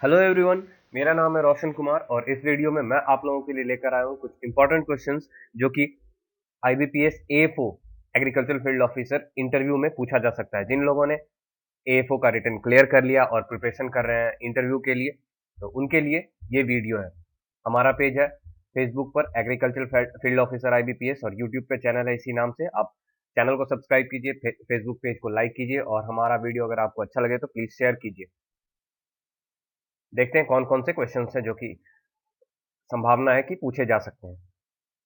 Hello everyone. मेरा नाम है रोशन कुमार और इस वीडियो में मैं आप लोगों के लिए लेकर आया हूँ कुछ इंपॉर्टेंट क्वेश्चंस जो कि IBPS AFO agriculture field officer interview में पूछा जा सकता है। जिन लोगों ने एएफओ का रिटन क्लियर कर लिया और प्रिपरेशन कर रहे हैं इंटरव्यू के लिए, तो उनके लिए ये वीडियो है। हमारा पेज है फेसबुक पर एग्रीकल्चर फील्ड ऑफिसर आईबीपीएस और यूट्यूब पे चैनल है इसी नाम से। आप चैनल को सब्सक्राइब कीजिए, फेसबुक पेज को लाइक कीजिए और हमारा वीडियो अगर आपको अच्छा लगे तो प्लीज शेयर कीजिए। देखते हैं कौन कौन से क्वेश्चन हैं जो कि संभावना है कि पूछे जा सकते हैं।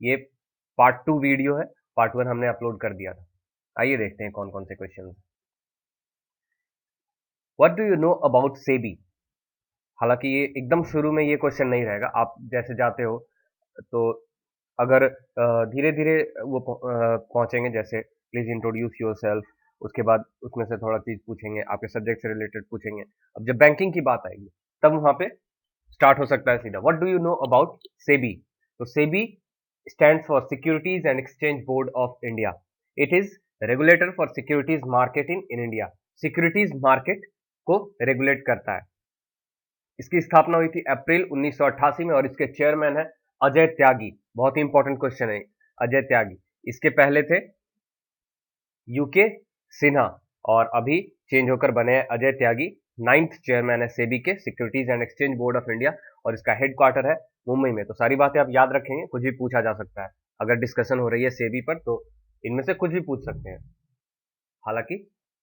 ये पार्ट 2 वीडियो है, पार्ट 1 हमने अपलोड कर दिया था। आइए देखते हैं कौन कौन से question. What do you know about SEBI. हालांकि ये एकदम शुरू में ये क्वेश्चन नहीं रहेगा, आप जैसे जाते हो तो अगर धीरे धीरे वो पहुंचेंगे, जैसे प्लीज इंट्रोड्यूस योर सेल्फ, उसके बाद उसमें से थोड़ा चीज पूछेंगे, आपके सब्जेक्ट से रिलेटेड पूछेंगे। अब जब बैंकिंग की बात आएगी तब वहां पे स्टार्ट हो सकता है सीधा what do you know about SEBI. तो SEBI stands for Securities and Exchange Board of India. It is regulator for securities market in India. Securities market को रेगुलेट करता है। इसकी स्थापना हुई थी अप्रैल 1988 में और इसके चेयरमैन है अजय त्यागी। बहुत ही इंपॉर्टेंट क्वेश्चन है अजय त्यागी। इसके पहले थे यूके सिन्हा और अभी चेंज होकर बने हैं अजय त्यागी। 9th चेयरमैन है सेबी के, securities and exchange board of India, और इसका हेडक्वार्टर है मुंबई में। तो सारी बातें आप याद रखेंगे, कुछ भी पूछा जा सकता है। अगर डिस्कशन हो रही है सेबी पर तो इनमें से कुछ भी पूछ सकते हैं। हालांकि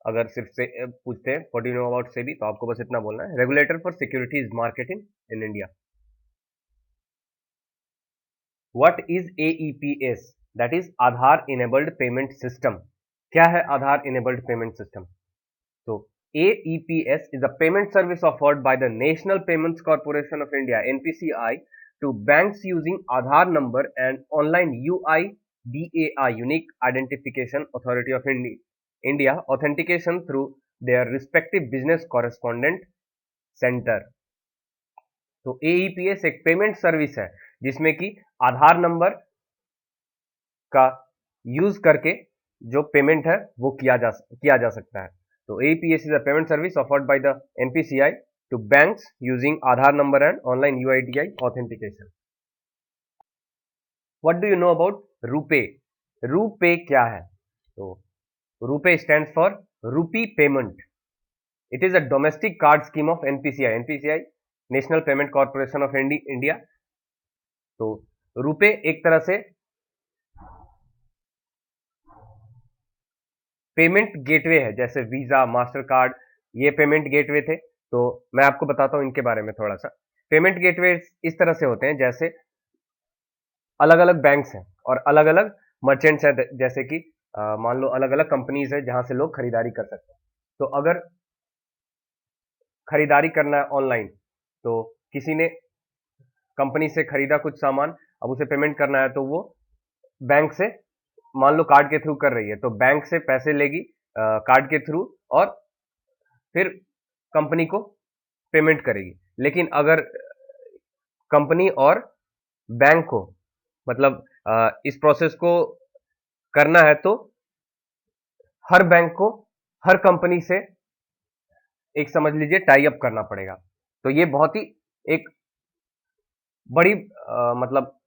अगर सिर्फ से पूछते हैं what do you know about SEBI, तो आपको बस इतना बोलना है regulator for securities marketing in India. What is AEPS, that is Aadhaar enabled payment system. क्या है आधार इनेबल्ड पेमेंट सिस्टम? तो AEPS is a payment service offered by the National Payments Corporation of India (NPCI) to banks using Aadhaar number and online UIDAI (Unique Identification Authority of India) authentication through their respective business correspondent center। तो AEPS एक payment service है जिसमें कि आधार number का use करके जो payment है वो किया जा सकता है। तो APS is a payment service offered by the NPCI to banks using Aadhaar number and online UIDI authentication. What do you know about RuPay? RuPay क्या है? तो RuPay stands for Rupee Payment. It is a domestic card scheme of NPCI. NPCI National Payment Corporation of India. तो RuPay एक तरह से payment gateway है, जैसे visa, master card, ये पेमेंट गेटवे थे। तो मैं आपको बताता हूं इनके बारे में थोड़ा सा। पेमेंट गेटवे इस तरह से होते हैं जैसे अलग अलग बैंक्स हैं और अलग अलग मर्चेंट्स हैं, जैसे कि मान लो अलग अलग कंपनीज है जहां से लोग खरीदारी कर सकते हैं। तो अगर खरीदारी करना है ऑनलाइन, तो किसी ने कंपनी से खरीदा कुछ सामान, अब उसे पेमेंट करना है तो वो बैंक से मान लो कार्ड के थ्रू कर रही है, तो बैंक से पैसे लेगी कार्ड के थ्रू और फिर कंपनी को पेमेंट करेगी। लेकिन अगर कंपनी और बैंक को मतलब इस प्रोसेस को करना है तो हर बैंक को हर कंपनी से एक समझ लीजिए टाई अप करना पड़ेगा। तो ये बहुत ही एक बड़ी मतलब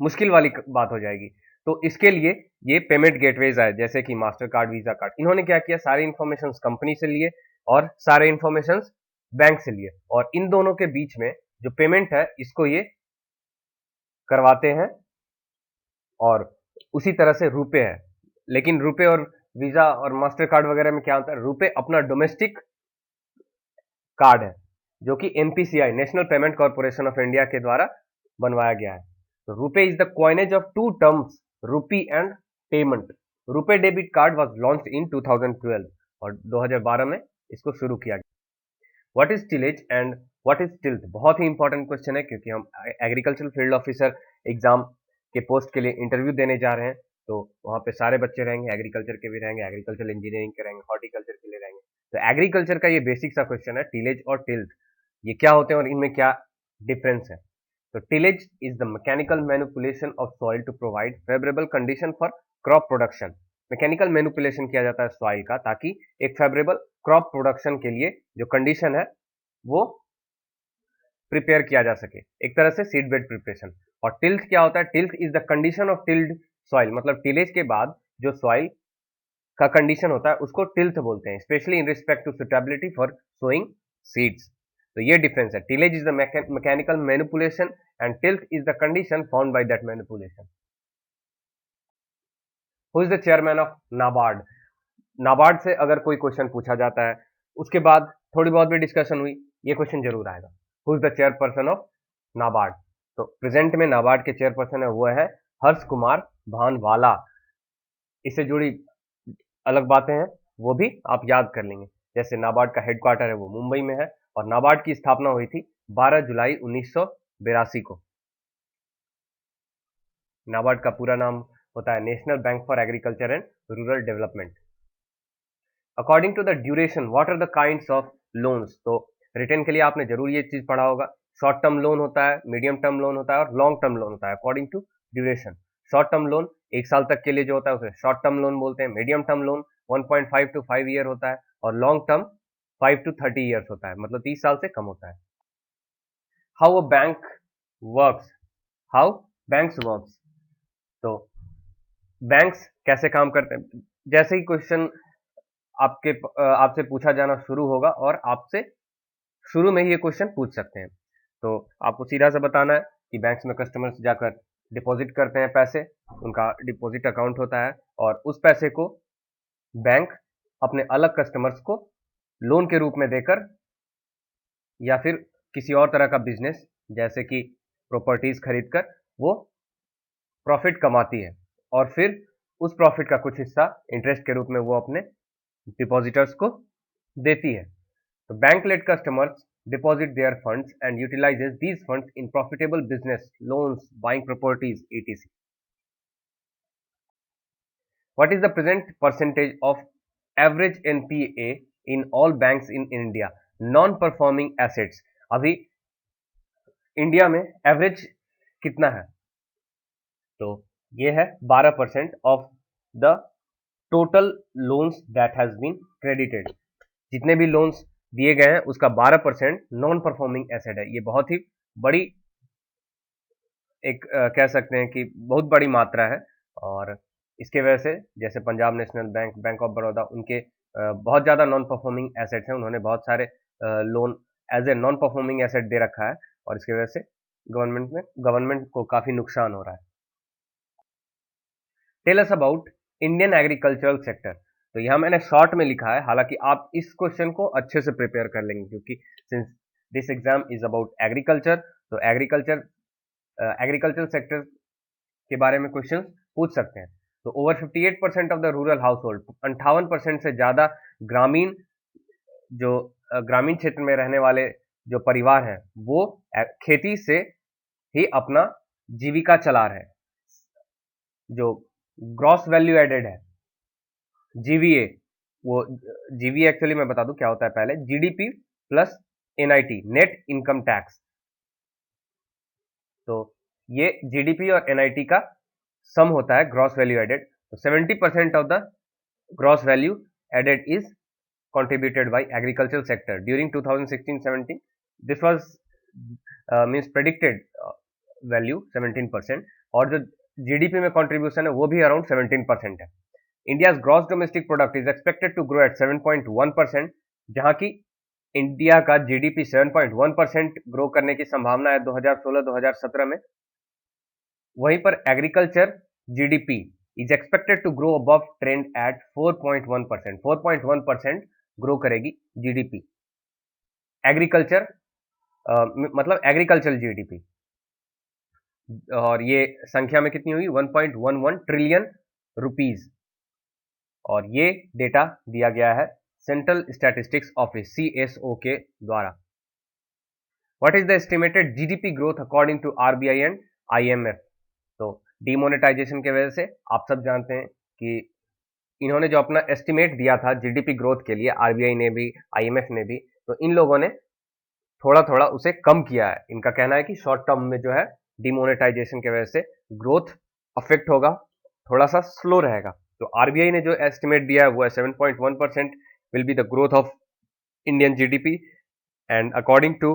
मुश्किल वाली बात हो जाएगी। तो इसके लिए ये पेमेंट गेटवेज आए, जैसे कि मास्टर कार्ड, वीजा कार्ड। इन्होंने क्या किया, सारे इंफॉर्मेशन कंपनी से लिए और सारे इंफॉर्मेशन बैंक से लिए, और इन दोनों के बीच में जो पेमेंट है इसको ये करवाते हैं। और उसी तरह से रुपए है, लेकिन रुपए और वीजा और मास्टर कार्ड वगैरह में क्या होता है, रुपए अपना डोमेस्टिक कार्ड है जो कि NPCI national payment corporation of India के द्वारा बनवाया गया है। तो RuPay is the coinage of two terms, rupee and payment. RuPay debit card was launched in 2012 और 2012 में इसको शुरू किया गया। What is tillage and what is tilth, बहुत ही इंपॉर्टेंट क्वेश्चन है क्योंकि हम एग्रीकल्चर फील्ड ऑफिसर एग्जाम के पोस्ट के लिए इंटरव्यू देने जा रहे हैं। तो वहां पे सारे बच्चे रहेंगे, एग्रीकल्चर के भी रहेंगे, एग्रीकल्चर इंजीनियरिंग के रहेंगे, हॉर्टिकल्चर के लिए रहेंगे। तो एग्रीकल्चर का ये बेसिक सा क्वेश्चन है, टिलेज और टिल्थ ये क्या होते हैं और इनमें क्या डिफरेंस है। तो tillage is the mechanical manipulation of soil to provide favourable condition for crop production. Mechanical manipulation किया जाता है सॉइल का ताकि एक फेवरेबल क्रॉप प्रोडक्शन के लिए जो कंडीशन है वो प्रिपेयर किया जा सके, एक तरह से सीड बेड प्रिपरेशन। और टिल्थ क्या होता है? Tilth is the condition of tilde soil, मतलब टिलेज के बाद जो सॉइल का कंडीशन होता है उसको टिल्थ बोलते हैं, specially in respect to suitability for sowing seeds. तो ये डिफरेंस है, tillage is the mechanical manipulation and tilth is the condition found by that manipulation. Who is the chairman of NABARD? NABARD से अगर कोई question पूछा जाता है, उसके बाद थोड़ी बहुत भी डिस्कशन हुई, ये क्वेश्चन जरूर आएगा, who is the chairperson of NABARD? तो प्रेजेंट में नाबार्ड के चेयरपर्सन है वो है हर्ष कुमार भानवाला। इससे जुड़ी अलग बातें हैं वो भी आप याद कर लेंगे, जैसे नाबार्ड का हेडक्वार्टर है वो मुंबई में है और नाबार्ड की स्थापना हुई थी 12 जुलाई 1982 को। नाबार्ड का पूरा नाम होता है national bank for agriculture and rural development. According to the duration, what are the kinds of loans? तो रिटर्न के लिए आपने जरूर ये चीज पढ़ा होगा, शॉर्ट टर्म लोन होता है, मीडियम टर्म लोन होता है और लॉन्ग टर्म लोन होता है according to duration. Short term loan 1 साल तक के लिए जो होता है उसे शॉर्ट टर्म लोन बोलते हैं, medium term loan 1.5 to 5 year होता है और लॉन्ग टर्म 5 to 30 ईयर्स होता है, मतलब 30 साल से कम होता है। How a bank works? How banks works? तो बैंक्स कैसे काम करते हैं? जैसे ही क्वेश्चन आपसे पूछा जाना शुरू होगा और आपसे शुरू में ही ये क्वेश्चन पूछ सकते हैं, तो आपको सीधा सा बताना है कि बैंक्स में कस्टमर्स जाकर डिपॉजिट करते हैं पैसे, उनका डिपॉजिट अकाउंट होता है और उस पैसे को बैंक अपने अलग कस्टमर्स को लोन के रूप में देकर या फिर किसी और तरह का बिजनेस जैसे कि प्रॉपर्टीज खरीदकर वो प्रॉफिट कमाती है और फिर उस प्रॉफिट का कुछ हिस्सा इंटरेस्ट के रूप में वो अपने डिपॉजिटर्स को देती है। तो bank let customers deposit their funds and utilizes these funds in profitable business, loans, buying properties, etc. What is the present percentage of average NPA in all banks in India? Non-performing assets. अभी India में average कितना है? तो ये है 12% of the total loans that has been credited. जितने भी loans दिए गए हैं उसका 12% नॉन परफॉर्मिंग एसेट है। ये बहुत ही बड़ी कह सकते हैं कि बहुत बड़ी मात्रा है और इसके वजह से जैसे Punjab national bank, bank of Baroda, उनके बहुत ज़्यादा नॉन परफॉर्मिंग एसेट्स हैं, उन्होंने बहुत सारे loan as a non performing asset दे रखा है और इसकी वजह से गवर्नमेंट को काफ़ी नुकसान हो रहा है। Tell us about Indian agricultural sector. तो यहाँ मैंने शॉर्ट में लिखा है, हालांकि आप इस क्वेश्चन को अच्छे से प्रिपेयर कर लेंगे क्योंकि since this exam is about agriculture, तो एग्रीकल्चर सेक्टर के बारे में क्वेश्चन पूछ सकते हैं। तो over 58% of the rural house hold, 58% से ज्यादा ग्रामीण क्षेत्र में रहने वाले जो परिवार हैं वो खेती से ही अपना जीविका चला रहे हैं। जो ग्रॉस वैल्यू एडेड है जीवीए, वो जीवीए एक्चुअली मैं बता दूं क्या होता है पहले, GDP plus NIT, net income tax. तो ये जीडीपी और एनआईटी का सम होता है ग्रॉस वैल्यू एडेड। तो 70% of the gross value added is contributed by agricultural sector during 2016-17. This was means predicted value 17% और जो जीडीपी में कंट्रीब्यूशन है वो भी अराउंड 17% है। India's gross domestic product is expected to grow at 7.1%, जहां की इंडिया का जीडीपी 7.1% ग्रो करने की संभावना है 2016-2017 में। वहीं पर agriculture GDP is expected to grow above trend at 4.1%. 4.1% grow करेगी जीडीपी, एग्रीकल्चर मतलब एग्रीकल्चरल जीडीपी, और ये संख्या में कितनी हुई 1.11 ट्रिलियन रुपीज। और ये डेटा दिया गया है सेंट्रल स्टैटिस्टिक्स ऑफिस CSO के द्वारा। What is the estimated GDP growth according to RBI and IMF? तो डिमोनेटाइजेशन की वजह से आप सब जानते हैं कि इन्होंने जो अपना एस्टिमेट दिया था जीडीपी ग्रोथ के लिए, आरबीआई ने भी IMF ने भी, तो इन लोगों ने थोड़ा थोड़ा उसे कम किया है। इनका कहना है कि शॉर्ट टर्म में जो है डिमोनेटाइजेशन की वजह से ग्रोथ अफेक्ट होगा, थोड़ा सा स्लो रहेगा। तो आरबीआई ने जो एस्टिमेट दिया है वो है 7.1% will be the growth of Indian GDP, and according to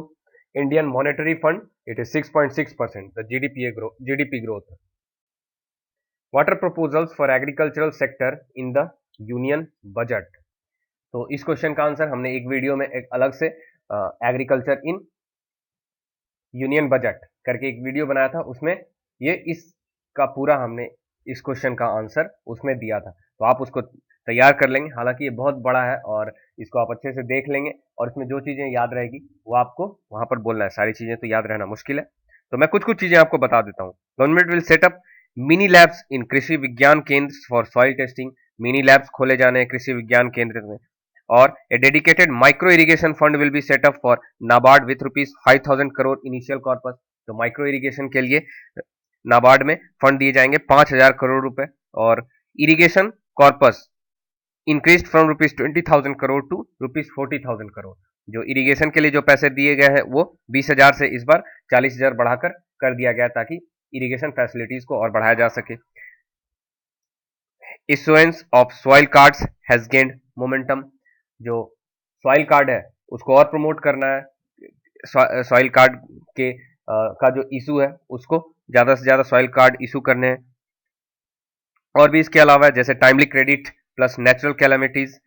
Indian Monetary Fund, it is 6.6%, the GDP growth. What are proposals for agricultural sector in the union budget? तो इस क्वेश्चन का answer हमने एक video में एक अलग से agriculture in union budget करके एक वीडियो बनाया था, उसमें ये इसका पूरा हमने इस क्वेश्चन का आंसर उसमें दिया था, तो आप उसको तैयार कर लेंगे। हालांकि ये बहुत बड़ा है और इसको आप अच्छे से देख लेंगे और इसमें जो चीजें याद रहेगी वो आपको वहां पर बोलना है। सारी चीजें तो याद रहना मुश्किल है, तो मैं कुछ कुछ चीजें आपको बता देता हूँ। Government will set up mini labs इन कृषि विज्ञान केंद्र for soil testing. Mini labs खोले जाने हैं कृषि विज्ञान केंद्र में। और a dedicated micro irrigation fund will be set up for NABARD with rupees 5,000 crore initial corpus। तो माइक्रो इरिगेशन के लिए नाबार्ड में फंड दिए जाएंगे 5,000 करोड़ रुपए। और irrigation corpus increase from rupees 20,000 crore to rupees 40,000 crore. जो इरिगेशन के लिए जो पैसे दिए गए हैं वो 20,000 से इस बार 40,000 बढ़ाकर कर दिया गया ताकि इरिगेशन फैसिलिटीज को और बढ़ाया जा सके। Issuance of soil cards has gained momentum. जो सॉइल कार्ड है उसको और प्रमोट करना है। सॉइल कार्ड के का जो इशू है उसको ज्यादा से ज्यादा सॉइल कार्ड इशू करने हैं। और भी इसके अलावा जैसे timely credit plus natural calamities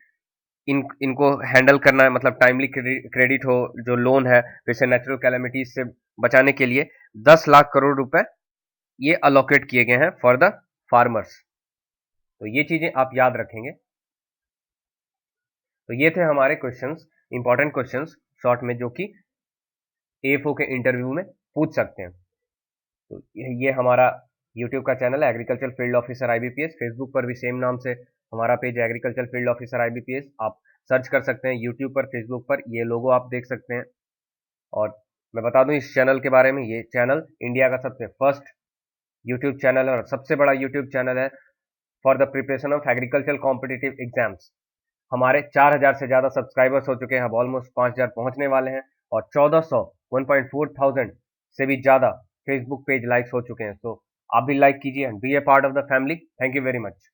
इनको हैंडल करना है, मतलब टाइमली क्रेडिट हो जो लोन है वैसे नेचुरल कैलामिटीज से बचाने के लिए 10 लाख करोड़ रुपए ये अलोकेट किए गए हैं फॉर द फार्मर्स। तो ये चीजें आप याद रखेंगे। तो ये थे हमारे क्वेश्चंस, इंपॉर्टेंट क्वेश्चंस शॉर्ट में जो कि एएफओ के इंटरव्यू में पूछ सकते हैं। तो ये हमारा यूट्यूब का चैनल है agriculture field officer IBPS. Facebook पर भी सेम नाम से हमारा पेज है एग्रीकल्चर फील्ड ऑफिसर आईबीपीएस। आप सर्च कर सकते हैं यूट्यूब पर, फेसबुक पर, ये लोगो आप देख सकते हैं। और मैं बता दूं इस चैनल के बारे में, ये चैनल इंडिया का सबसे फर्स्ट यूट्यूब चैनल है और सबसे बड़ा यूट्यूब चैनल है for the preparation of agriculture competitive exams. हमारे 4,000 से ज्यादा सब्सक्राइबर्स हो चुके हैं, अब ऑलमोस्ट 5,000 पहुंचने वाले हैं और 1,400 1.4 से भी ज्यादा फेसबुक पेज लाइक्स हो चुके हैं। तो आप भी लाइक कीजिए and be a part of the family. Thank you very much.